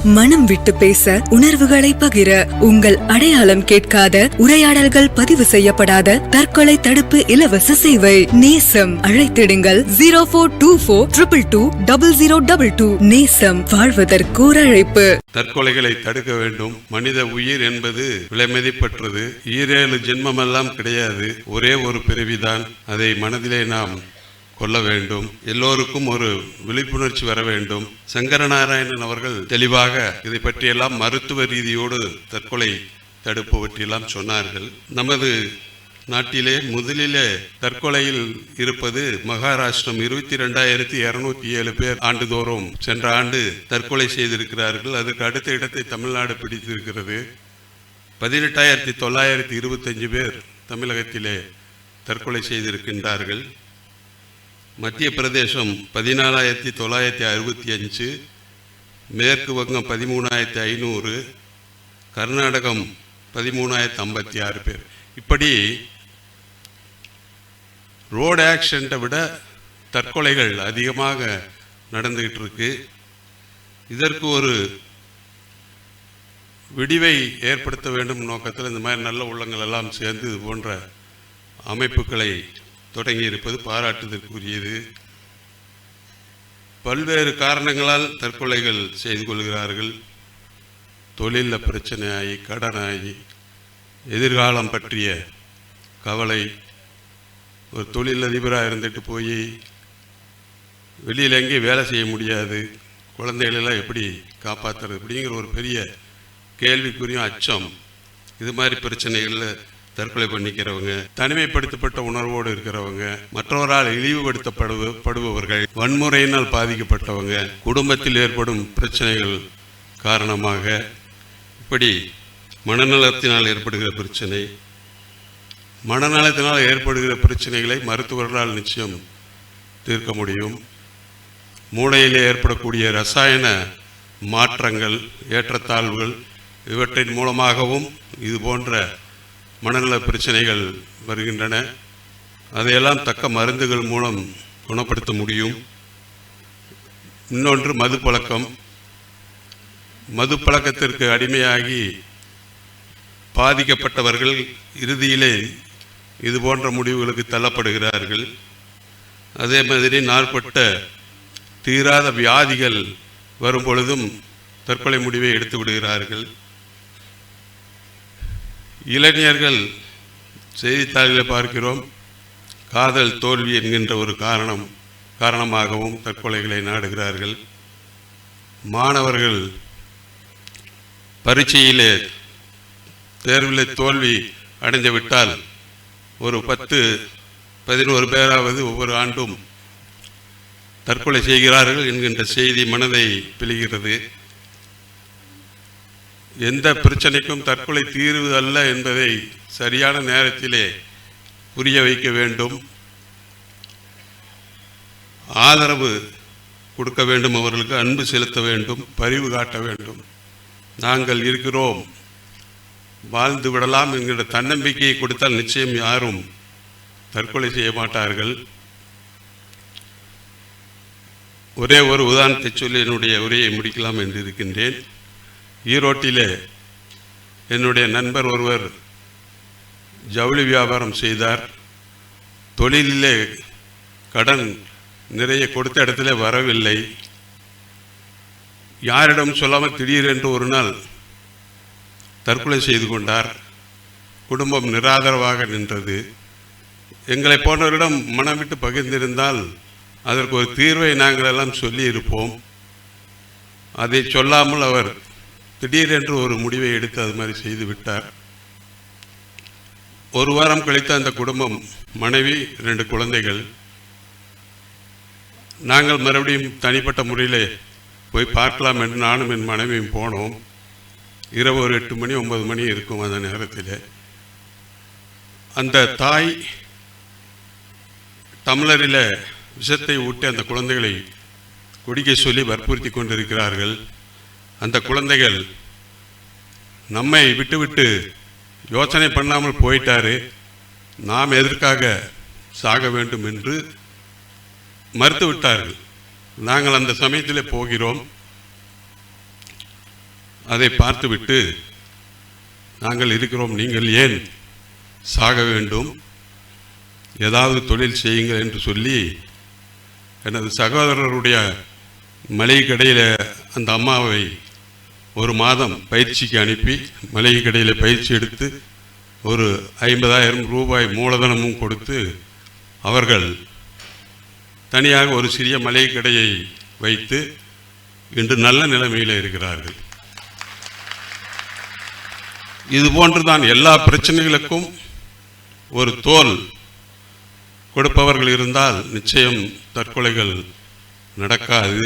மனம் விட்டு பேச, உணர்வுகளை பகிர, உங்கள் அடையாளம் கேட்காத, உரையாடல்கள் பதிவு செய்யப்படாத தற்கொலை தடுப்பு இலவச சேவை நேசம். அழைத்திடுங்கள் 0424220022. நேசம், வாழ்வதற்கு ஒரு அழைப்பு. தற்கொலைகளை தடுக்க வேண்டும். மனித உயிர் என்பது விலைமதிப்பற்றது. 7 ஜென்மமெல்லாம் கிடையாது, ஒரே ஒரு பிறவிதான். அதை மனதிலே நாம் கொள்ள வேண்டும். எல்லோருக்கும் ஒரு விழிப்புணர்ச்சி வர வேண்டும். சங்கரநாராயணன் அவர்கள் தெளிவாக இதை பற்றியெல்லாம் மருத்துவ ரீதியோடு தற்கொலை தடுப்பு பற்றியெல்லாம் சொன்னார்கள். நமது நாட்டிலே முதலிலே தற்கொலையில் இருப்பது மகாராஷ்டிரம். 22,207 பேர் ஆண்டுதோறும் சென்ற ஆண்டு தற்கொலை செய்திருக்கிறார்கள். அதுக்கு அடுத்த இடத்தை தமிழ்நாடு பிடித்திருக்கிறது. 18,925 பேர் தமிழகத்திலே தற்கொலை செய்திருக்கின்றார்கள். மத்திய பிரதேசம் 14,965, மேற்கு வங்கம் 13,500, கர்நாடகம் 13,056 பேர். இப்படி ரோடு ஆக்சிடென்ட்டை விட தற்கொலைகள் அதிகமாக நடந்துகிட்டு இருக்கு. இதற்கு ஒரு விடிவை ஏற்படுத்த வேண்டும் நோக்கத்தில் இந்த மாதிரி நல்ல உள்ளங்கள் எல்லாம் சேர்ந்து இது போன்ற அமைப்புகளை தொடங்கி இருப்பது பாராட்டுதற்குரியது. பல்வேறு காரணங்களால் தற்கொலைகள் செய்து கொள்கிறார்கள். தொழிலில் பிரச்சனையாகி, கடனாகி, எதிர்காலம் பற்றிய கவலை. ஒரு தொழிலதிபராக இருந்துட்டு போய் வெளியில் எங்கேயும் வேலை செய்ய முடியாது, குழந்தைகளெல்லாம் எப்படி காப்பாற்றுறது அப்படிங்கிற ஒரு பெரிய கேள்விக்குரிய அச்சம். இது மாதிரி பிரச்சனைகளில் தற்கொலை பண்ணிக்கிறவங்க, தனிமைப்படுத்தப்பட்ட உணர்வோடு இருக்கிறவங்க, மற்றவரால் இழிவுபடுத்தப்படுபவர்கள், வன்முறையினால் பாதிக்கப்பட்டவங்க, குடும்பத்தில் ஏற்படும் பிரச்சனைகள் காரணமாக, இப்படி மனநலத்தினால் ஏற்படுகிற பிரச்சனை. மனநலத்தினால் ஏற்படுகிற பிரச்சனைகளை மருத்துவர்களால் நிச்சயம் தீர்க்க முடியும். மூளையிலே ஏற்படக்கூடிய ரசாயன மாற்றங்கள், ஏற்றத்தாழ்வுகள், இவற்றின் மூலமாகவும் இது போன்ற மனநல பிரச்சனைகள் வருகின்றன. அதையெல்லாம் தக்க மருந்துகள் மூலம் குணப்படுத்த முடியும். இன்னொன்று மது பழக்கம். மது பழக்கத்திற்கு அடிமையாகி பாதிக்கப்பட்டவர்கள் இறுதியிலே இது போன்ற முடிவுகளுக்கு தள்ளப்படுகிறார்கள். அதே மாதிரி நாள்பட்ட தீராத வியாதிகள் வரும் பொழுதும் தற்கொலை முடிவை எடுத்து விடுகிறார்கள். இளைஞர்கள் செய்தித்தாள்களை பார்க்கிறோம், காதல் தோல்வி என்கின்ற ஒரு காரணமாகவும் தற்கொலைகளை நாடுகிறார்கள். மாணவர்கள் பரீட்சையிலே தேர்விலே தோல்வி அடைந்து விட்டால் ஒரு 10-11 பேராவது ஒவ்வொரு ஆண்டும் தற்கொலை செய்கிறார்கள் என்கின்ற செய்தி மனதை பிழிகிறது. எந்த பிரச்சனைக்கும் தற்கொலை தீர்வு அல்ல என்பதை சரியான நேரத்திலே புரிய வைக்க வேண்டும். ஆதரவு கொடுக்க வேண்டும், அவர்களுக்கு அன்பு செலுத்த வேண்டும், பரிவு காட்ட வேண்டும். நாங்கள் இருக்கிறோம், வாழ்ந்து விடலாம் என்கிற தன்னம்பிக்கையை கொடுத்தால் நிச்சயம் யாரும் தற்கொலை செய்ய மாட்டார்கள். ஒரே ஒரு உதாரணத்தை சொல்லி என்னுடைய உரையை முடிக்கலாம் என்று இருக்கின்றேன். ஈரோட்டிலே என்னுடைய நண்பர் ஒருவர் ஜவுளி வியாபாரம் செய்தார். தொழிலிலே கடன் நிறைய கொடுத்த இடத்துல வரவில்லை. யாரிடம் சொல்லாமல் திடீரென்று ஒரு நாள் தற்கொலை செய்து கொண்டார். குடும்பம் நிராதரவாக நின்றது. எங்களை போன்றவரிடம் மனம் விட்டு பகிர்ந்திருந்தால் அதற்கு ஒரு தீர்வை நாங்கள் எல்லாம் சொல்லி இருப்போம். அதை சொல்லாமல் அவர் திடீரென்று ஒரு முடிவை எடுத்து அது மாதிரி செய்து விட்டார். ஒரு வாரம் கழித்து அந்த குடும்பம், மனைவி, 2 குழந்தைகள், நாங்கள் மறுபடியும் தனிப்பட்ட முறையில் போய் பார்க்கலாம் என்று நானும் என் மனைவியும் போனோம். இரவு ஒரு 8 மணி 9 மணி இருக்கும். அந்த நேரத்தில் அந்த தாய் டம்ளரில் விஷத்தை ஊட்டி அந்த குழந்தைகளை குடிக்க சொல்லி வற்புறுத்தி கொண்டிருக்கிறார்கள். அந்த குழந்தைகள் நம்மை விட்டுவிட்டு யோசனை பண்ணாமல் போயிட்டாரு, நாம் எதற்காக சாக வேண்டும் என்று மறுத்து விட்டார்கள். நாங்கள் அந்த சமயத்தில் போகிறோம். அதை பார்த்துவிட்டு நாங்கள் இருக்கிறோம், நீங்கள் ஏன் சாக வேண்டும், ஏதாவது தொழில் செய்யுங்கள் என்று சொல்லி எனது சகோதரருடைய மளிகை கடையில் அந்த அம்மாவை ஒரு மாதம் பயிற்சிக்கு அனுப்பி மளிகை கடையில் பயிற்சி எடுத்து ஒரு 50,000 ரூபாய் மூலதனமும் கொடுத்து அவர்கள் தனியாக ஒரு சிறிய மளிகை கடையை வைத்து இன்று நல்ல நிலைமையில் இருக்கிறார்கள். இது போன்றுதான் எல்லா பிரச்சனைகளுக்கும் ஒரு தோல் கொடுப்பவர்கள் இருந்தால் நிச்சயம் தற்கொலைகள் நடக்காது.